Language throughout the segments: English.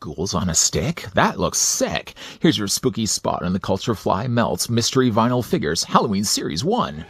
Ghouls on a stick? That looks sick. Here's your spooky spot on the Culture Fly Melts Mystery Vinyl Figures Halloween Series 1.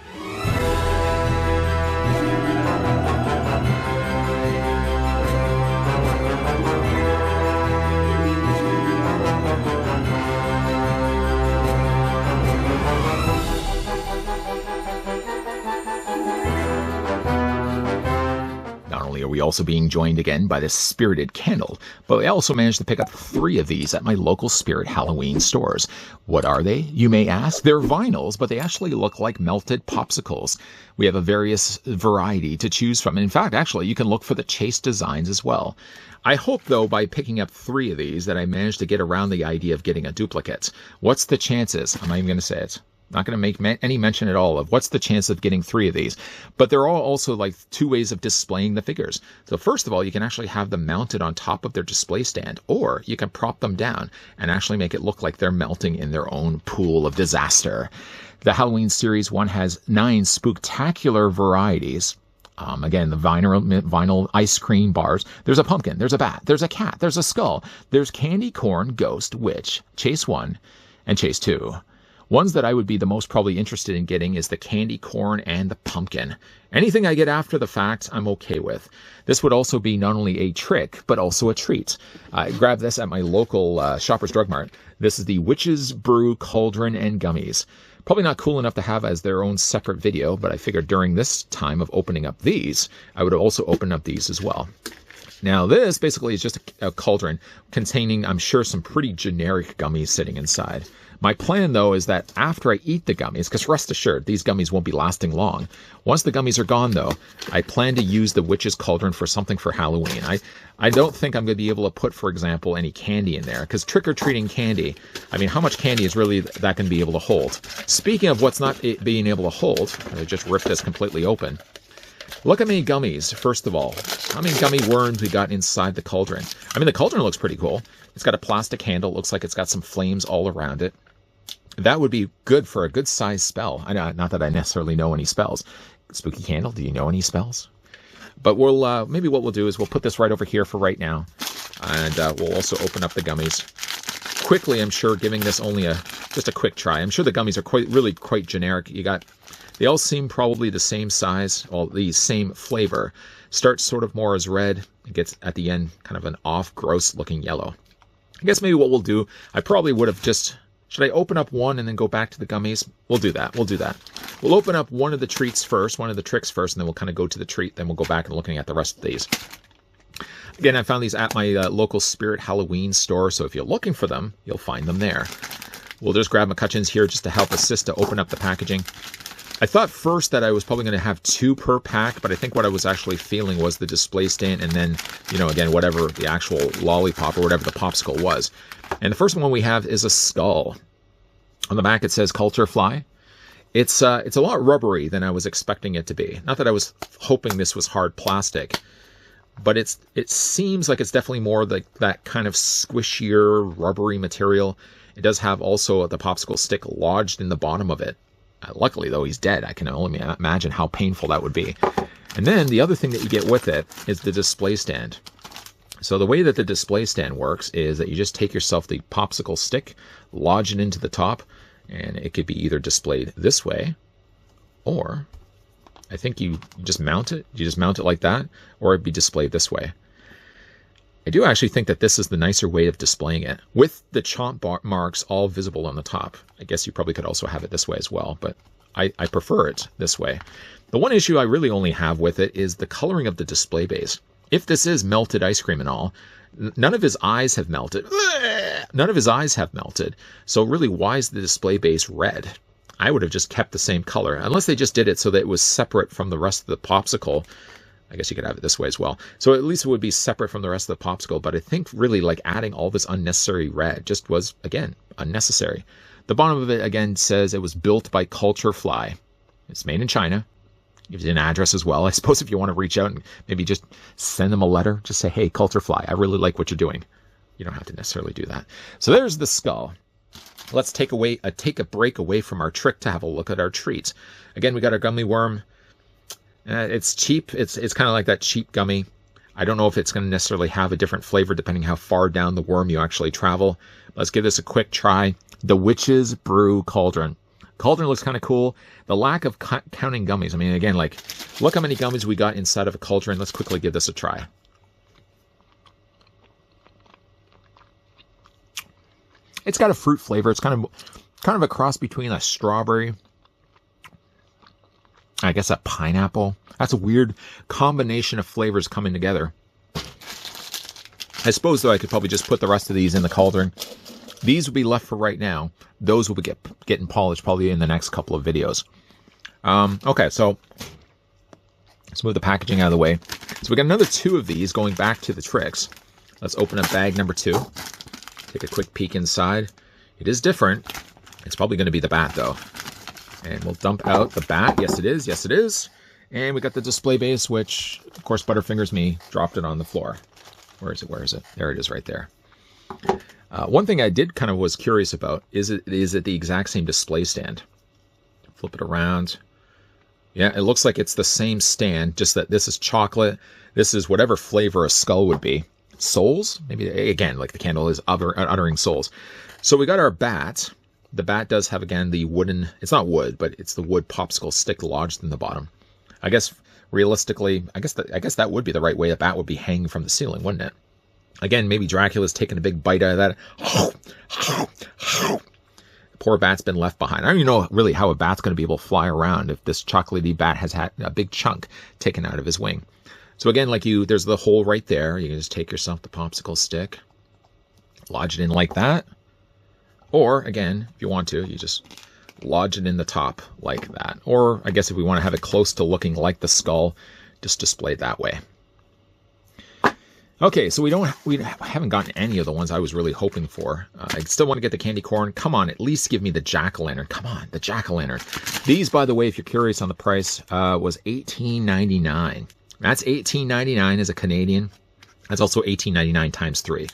We also being joined again by this spirited candle, but I also managed to pick up 3 of these at my local Spirit Halloween stores. What are they, you may ask? They're vinyls, but they actually look like melted popsicles. We have a various variety to choose from. In fact, actually, you can look for the chase designs as well. I hope, though, by picking up 3 of these that I managed to get around the idea of getting a duplicate. What's the chances? I'm not even going to say it. Not going to make any mention at all of what's the chance of getting 3 of these. But they're all also like 2 ways of displaying the figures. So first of all, you can actually have them mounted on top of their display stand, or you can prop them down and actually make it look like they're melting in their own pool of disaster. The Halloween Series 1 has 9 spooktacular varieties. Again, the vinyl ice cream bars. There's a pumpkin, there's a bat, there's a cat, there's a skull, there's candy corn, ghost, witch, chase 1, and chase 2. Ones that I would be the most probably interested in getting is the candy corn and the pumpkin. Anything I get after the fact, I'm okay with. This would also be not only a trick, but also a treat. I grabbed this at my local Shoppers Drug Mart. This is the Witch's Brew Cauldron and Gummies. Probably not cool enough to have as their own separate video, but I figured during this time of opening up these, I would also open up these as well. Now, this basically is just a cauldron containing, I'm sure, some pretty generic gummies sitting inside. My plan, though, is that after I eat the gummies, because rest assured, these gummies won't be lasting long. Once the gummies are gone, though, I plan to use the Witch's Cauldron for something for Halloween. I don't think I'm going to be able to put, for example, any candy in there, because trick-or-treating candy, I mean, how much candy is really that going to be able to hold? Speaking of what's not being able to hold, I just ripped this completely open. Look how many gummies, first of all. How many gummy worms we got inside the cauldron. I mean, the cauldron looks pretty cool. It's got a plastic handle. Looks like it's got some flames all around it. That would be good for a good-sized spell. I know, not that I necessarily know any spells. Spooky Candle, do you know any spells? But we'll maybe what we'll do is we'll put this right over here for right now. And we'll also open up the gummies. Quickly, I'm sure, giving this only just a quick try. I'm sure the gummies are really quite generic. They all seem probably the same size, all the same flavor. Starts sort of more as red. It gets, at the end, kind of an off, gross-looking yellow. I guess maybe what we'll do, I probably would have just... Should I open up one and then go back to the gummies? We'll do that. We'll open up one of the treats first, one of the tricks first, and then we'll kind of go to the treat. Then we'll go back and looking at the rest of these. Again, I found these at my local Spirit Halloween store, so if you're looking for them, you'll find them there. We'll just grab McCutcheon's here just to help assist to open up the packaging. I thought first that I was probably going to have 2 per pack, but I think what I was actually feeling was the display stand and then, again, whatever the actual lollipop or whatever the popsicle was. And the first one we have is a skull. On the back it says Culture Fly. It's a lot rubbery than I was expecting it to be. Not that I was hoping this was hard plastic, but it seems like it's definitely more like that kind of squishier, rubbery material. It does have also the popsicle stick lodged in the bottom of it. Luckily, though, he's dead. I can only imagine how painful that would be. And then the other thing that you get with it is the display stand. So the way that the display stand works is that you just take yourself the popsicle stick, lodge it into the top, and it could be either displayed this way, or I think you just mount it. You just mount it like that, or it'd be displayed this way. I do actually think that this is the nicer way of displaying it, with the chomp marks all visible on the top. I guess you probably could also have it this way as well, but I prefer it this way. The one issue I really only have with it is the coloring of the display base. If this is melted ice cream and all, none of his eyes have melted. None of his eyes have melted. So really, why is the display base red? I would have just kept the same color, unless they just did it so that it was separate from the rest of the popsicle. I guess you could have it this way as well. So at least it would be separate from the rest of the popsicle. But I think really like adding all this unnecessary red just was, again, unnecessary. The bottom of it, again, says it was built by Culture Fly. It's made in China. Gives you an address as well. I suppose if you want to reach out and maybe just send them a letter, just say, hey, Culture Fly, I really like what you're doing. You don't have to necessarily do that. So there's the skull. Let's take a break away from our trick to have a look at our treats. Again, we got our gummy worm. It's cheap. It's kind of like that cheap gummy. I don't know if it's going to necessarily have a different flavor depending how far down the worm you actually travel. Let's give this a quick try. The Witch's Brew Cauldron. Cauldron looks kind of cool. The lack of counting gummies. I mean, again, like, look how many gummies we got inside of a cauldron. Let's quickly give this a try. It's got a fruit flavor. It's kind of a cross between a strawberry, I guess a pineapple. That's a weird combination of flavors coming together. I suppose, though, I could probably just put the rest of these in the cauldron. These will be left for right now. Those will be getting polished probably in the next couple of videos. Okay, so let's move the packaging out of the way. So we got another 2 of these going back to the tricks. Let's open up bag number 2. Take a quick peek inside. It is different. It's probably going to be the bat, though. And we'll dump out the bat. Yes, it is. Yes, it is. And we got the display base, which, of course, Butterfingers me dropped it on the floor. Where is it? Where is it? There it is right there. One thing I did kind of was curious about is it the exact same display stand? Flip it around. Yeah, it looks like it's the same stand, just that this is chocolate. This is whatever flavor a skull would be. Souls? Maybe, again, like the candle is uttering souls. So we got our bat. The bat does have, again, the wooden, it's not wood, but it's the wood popsicle stick lodged in the bottom. I guess, realistically, I guess that would be the right way a bat would be hanging from the ceiling, wouldn't it? Again, maybe Dracula's taking a big bite out of that. The poor bat's been left behind. I don't even know really how a bat's going to be able to fly around if this chocolatey bat has had a big chunk taken out of his wing. So again, like there's the hole right there. You can just take yourself the popsicle stick, lodge it in like that. Or, again, if you want to, you just lodge it in the top like that. Or, I guess if we want to have it close to looking like the skull, just display it that way. Okay, so we haven't gotten any of the ones I was really hoping for. I still want to get the candy corn. Come on, at least give me the jack-o'-lantern. Come on, the jack-o'-lantern. These, by the way, if you're curious on the price, was $18.99. That's $18.99 as a Canadian. That's also $18.99 times 3.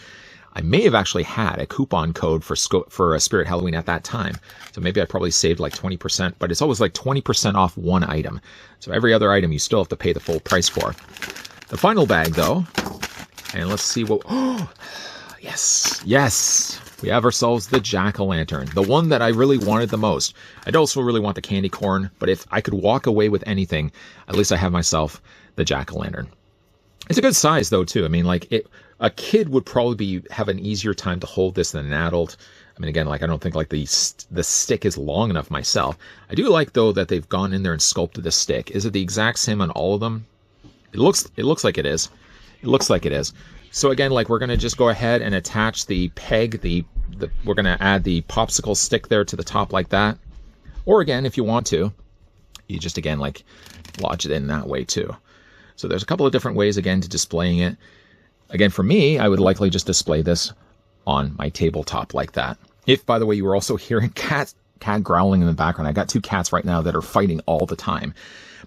I may have actually had a coupon code for a Spirit Halloween at that time. So maybe I probably saved like 20%, but it's always like 20% off one item. So every other item you still have to pay the full price for. The final bag, though, and let's see what... Oh, yes, yes. We have ourselves the jack-o'-lantern, the one that I really wanted the most. I'd also really want the candy corn, but if I could walk away with anything, at least I have myself the jack-o'-lantern. It's a good size, though, too. I mean, like, a kid would probably have an easier time to hold this than an adult. I mean, again, like, I don't think, like, the stick is long enough myself. I do like, though, that they've gone in there and sculpted the stick. Is it the exact same on all of them? It looks like it is. It looks like it is. So, again, like, we're going to just go ahead and attach the peg. We're going to add the popsicle stick there to the top like that. Or, again, if you want to, you just, again, like, lodge it in that way, too. So there's a couple of different ways, again, to displaying it. Again, for me, I would likely just display this on my tabletop like that. If, by the way, you were also hearing cat growling in the background, I got 2 cats right now that are fighting all the time.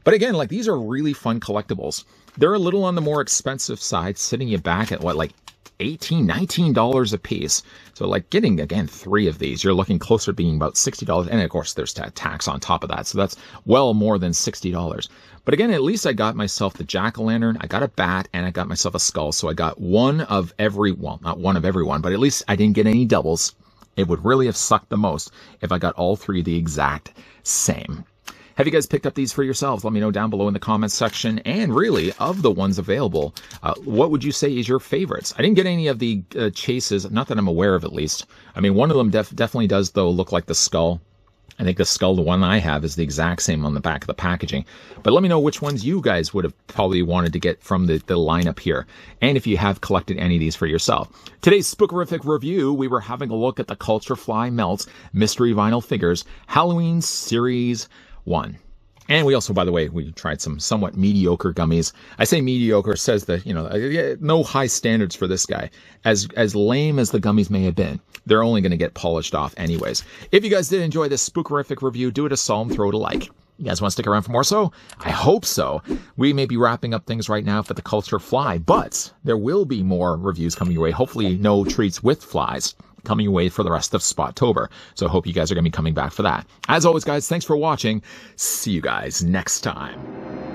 But again, like, these are really fun collectibles. They're a little on the more expensive side, sitting you back at, what, like $18, $19 a piece. So, like, getting, again, 3 of these, you're looking closer to being about $60. And, of course, there's tax on top of that. So that's well more than $60. But again, at least I got myself the jack-o'-lantern, I got a bat, and I got myself a skull. So I got one of every, well, not one of every one, but at least I didn't get any doubles. It would really have sucked the most if I got all 3 the exact same. Have you guys picked up these for yourselves? Let me know down below in the comments section. And really, of the ones available, what would you say is your favorites? I didn't get any of the chases, not that I'm aware of at least. I mean, one of them definitely does, though, look like the skull. I think the skull, the one I have, is the exact same on the back of the packaging. But let me know which ones you guys would have probably wanted to get from the lineup here. And if you have collected any of these for yourself. Today's Spookerific review, we were having a look at the Culture Fly Melts Mystery Vinyl Figures Halloween Series 1. And we also, by the way, we tried some somewhat mediocre gummies. I say mediocre, says that, you know, no high standards for this guy. As lame as the gummies may have been, they're only going to get polished off anyways. If you guys did enjoy this Spookerific review, do it a solemn throw to like. You guys want to stick around for more so? I hope so. We may be wrapping up things right now for the Culture Fly, but there will be more reviews coming your way. Hopefully no treats with flies coming your way for the rest of Spottober. So I hope you guys are going to be coming back for that. As always, guys, thanks for watching. See you guys next time.